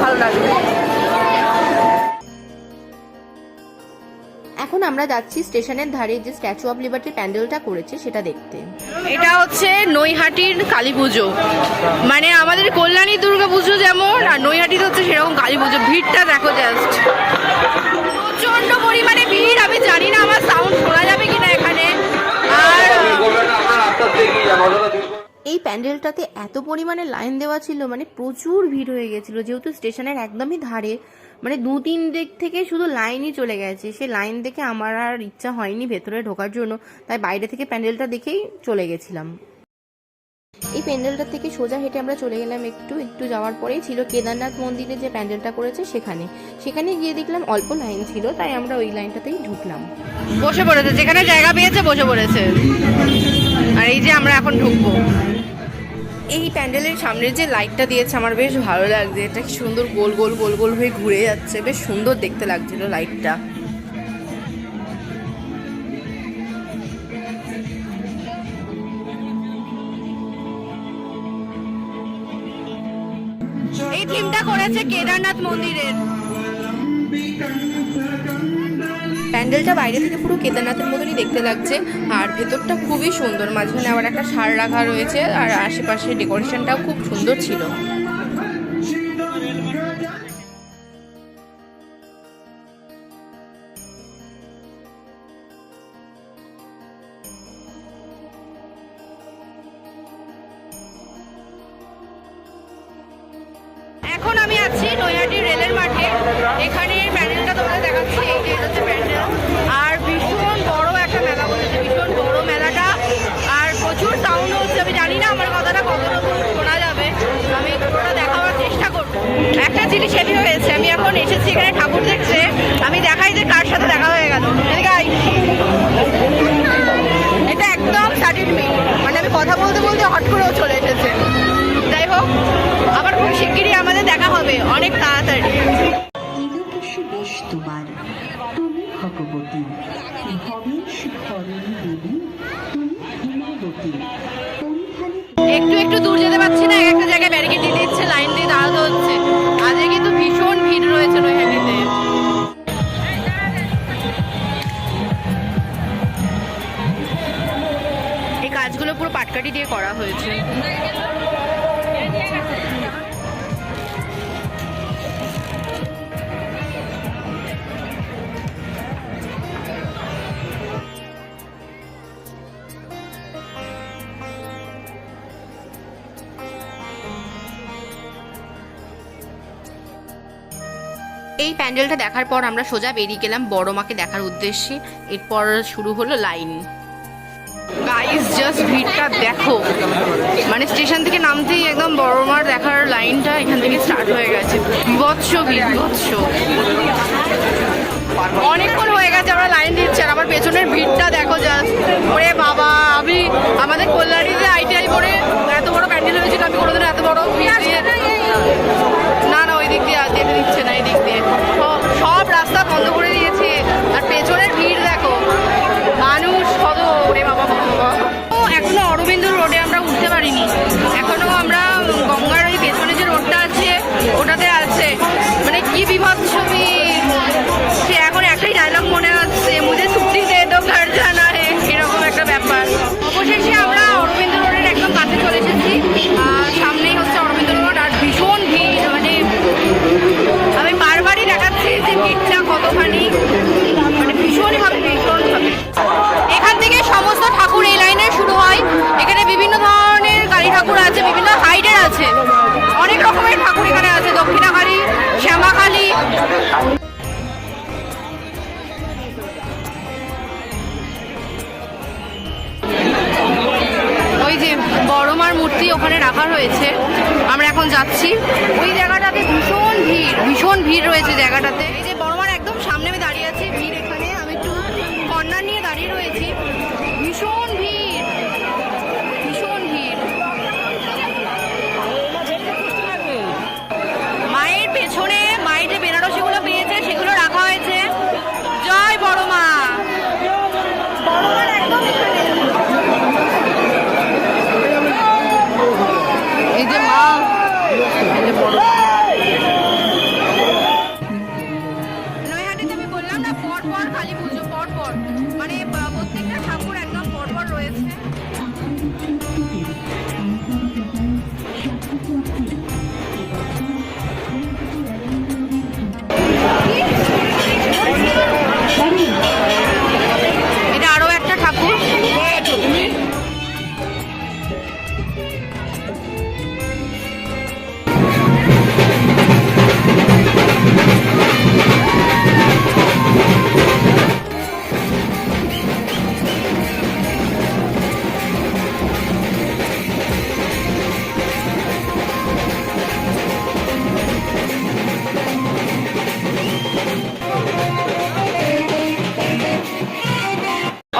ভালো লাগবে। এখন আমরা যাচ্ছি স্টেশনের ধারে যে স্ট্যাচু অফ লিবার্টি প্যান্ডেলটা করেছে সেটা দেখতে। এটা হচ্ছে নৈহাটির কালী পুজো, মানে আমাদের কল্যাণী দুর্গা পুজো যেমন, আর নৈহাটিতে হচ্ছে সেরকম কালী পুজো। ভিড়টা দেখো জাস্ট, প্রচন্ড পরিমাণে ভিড়। আমি জানি না আমার সাউন্ড শোনা যাবে কিনা এখানে। আর এই প্যান্ডেলটাতে এত পরিমাণে লাইন দেওয়া ছিল, মানে প্রচুর ভিড় হয়ে গেছিল, যেহেতু স্টেশনের একদমই ধারে, মানে 2-3 দিক থেকে শুধু লাইনই চলে গেছে। সে লাইন দেখে আমার আর ইচ্ছা হয়নি ভেতরে ঢোকার জন্য, তাই বাইরে থেকে প্যান্ডেলটা দেখেই চলে গেছিলাম। এই প্যান্ডেলটা থেকে সোজা হেঁটে আমরা চলে গেলাম, একটু যাওয়ার পরেই ছিল কেদারনাথ মন্দিরে যে প্যান্ডেলটা করেছে সেখানে গিয়ে দেখলাম অল্প লাইন ছিল, তাই আমরা ওই লাইনটাতেই ঢুকলাম। বসে পড়েছে, যেখানে জায়গা পেয়েছে বসে পড়েছে। আর এই যে আমরা এখন ঢুকবো। এই প্যান্ডেলের সামনের যে লাইটটা দিয়েছে আমার বেশ ভালো লাগছে। এটা কি সুন্দর গোল গোল গোল গোল হয়ে ঘুরে যাচ্ছে, বেশ সুন্দর দেখতে লাগছিল লাইটটা। এই থিমটা করেছে কেদারনাথ মন্দিরের। প্যান্ডেলটা বাইরে থেকে পুরো কেদারনাথের মতনই দেখতে লাগছে, আর ভেতরটা খুবই সুন্দর। মাঝখানে আবার একটা ষাঁড় রাখা রয়েছে, আর আশেপাশে ডেকোরেশনটাও খুব সুন্দর ছিল। এখন আমি আছি নৈহাটি রেলের মাঠে। এখানে প্যান্ডেলটা তোমাদের দেখাচ্ছি। এই যে এটা হচ্ছে প্যান্ডেল, আর ভীষণ বড় একটা মেলা বলেছে, ভীষণ বড় মেলাটা, আর প্রচুর সাউন্ড হচ্ছে। আমি জানি না আমার কথাটা কতটা শোনা যাবে, আমি পুরোটা দেখাবার চেষ্টা করব। একটা জিনিস হেভি হয়েছে, আমি এখন এসেছি এখানে ঠাকুর দেখতে, আমি দেখাই যে কার সাথে দেখা হয়ে গেল। এটা একদম সাডেন মি, মানে আমি কথা বলতে বলতে হট করেও চলে এসেছে। যাই হোক, আবার খুব শিগগিরই আমাদের দেখা হবে, অনেক তাড়াতাড়ি। একটু দূর যেতে পারছি না, একটা জায়গায় ব্যারিকেড দিয়ে দিচ্ছে, লাইন দিয়ে দাঁড়াতে হচ্ছে। আজকে কিন্তু ভীষণ ভিড় রয়েছে নৈহাটিতে। এই কাজগুলো পুরো পাটকাঠি দিয়ে করা হয়েছে। এই প্যান্ডেলটা দেখার পর আমরা সোজা বেরিয়ে গেলাম বড় মাকে দেখার উদ্দেশ্যে। এরপর শুরু হলো লাইন। গাইস জাস্ট ভিড়টা দেখো, মানে স্টেশন থেকে নামতেই একদম বড় মার দেখার লাইনটা এখান থেকে স্টার্ট হয়ে গেছে। বিভৎস বিভৎস, অনেকক্ষণ হয়ে গেছে আমরা লাইন দিচ্ছি। আর আমার পেছনের ভিড়টা দেখো জাস্ট, ওরে বাবা। আমি আমাদের কল্যাণীতে ITI পড়ে এত বড় প্যান্ডেল হয়েছিল, আমি কোনোদিন এত বড় ভিড় দিয়ে না ওই দিক দিয়ে যেতে দিচ্ছে না, এই দিক দিয়ে সব রাস্তা বন্ধ করে দিয়েছে। আর পেছনের ভিড় দেখো, মানুষ কত, ওরে বাবা বাবা। এখনো অরবিন্দ রোডে আমরা উঠতে পারিনি, এখনো আমরা গঙ্গার ওই পেছনে যে রোডটা আছে ওটাতে আছে। মানে কি বিভৎস ভিড়, সে এখন একটাই ডায়লগ মনে হচ্ছে, মুঝে ছুটি দে দো ঘর জানা হে, এরকম একটা ব্যাপার। অবশেষে আমরা অরবিন্দ রোডের একদম কাছে চলে এসেছি, আর সামনেই হচ্ছে অরবিন্দ রোড। আর ভীষণ ভিড়, মানে আমি বারবারই দেখাচ্ছি যে ভিড়টা কতখানি, মানে ভীষণভাবে। এখান থেকে সমস্ত ঠাকুর এই লাইনে শুরু হয়। এখানে বিভিন্ন ধরনের কালী ঠাকুর আছে, বিভিন্ন হাইটের আছে, অনেক রকমের ঠাকুর এখানে আছে। দক্ষিণাকালী, শ্যামাকালী। ওই যে বড় মার মূর্তি ওখানে রাখা রয়েছে, আমরা এখন যাচ্ছি ওই জায়গাটাতে। ভীষণ ভিড় রয়েছে জায়গাটাতে। এই যে বড় মার একদম সামনে আমি দাঁড়িয়ে আছি, ভিড় এখানে। আমি একটু কর্নার নিয়ে দাঁড়িয়ে রয়েছি, ভীষণ ভিড়, ভীষণ ভিড়। মায়ের পেছনে মায়ের যে বেনারসিগুলো পেয়েছে সেগুলো রাখা হয়েছে। জয় বড় মা। বড় মার একদম এই যে মা, এই যে বড়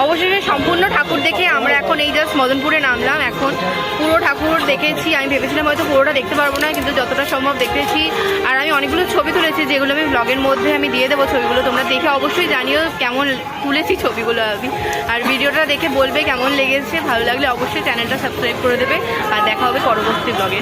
অবশেষে সম্পূর্ণ ঠাকুর দেখে আমরা এখন এই জাস্ট মদনপুরে নামলাম। এখন পুরো ঠাকুর দেখেছি। আমি ভেবেছিলাম হয়তো পুরোটা দেখতে পারবো না, কিন্তু যতটা সম্ভব দেখেছি। আর আমি অনেকগুলো ছবি তুলেছি, যেগুলো আমি ব্লগের মধ্যে আমি দিয়ে দেবো ছবিগুলো। তোমরা দেখে অবশ্যই জানিও কেমন তুলেছি ছবিগুলো আমি। আর ভিডিওটা দেখে বলবে কেমন লেগেছে। ভালো লাগলে অবশ্যই চ্যানেলটা সাবস্ক্রাইব করে দেবে। আর দেখা হবে পরবর্তী ব্লগে।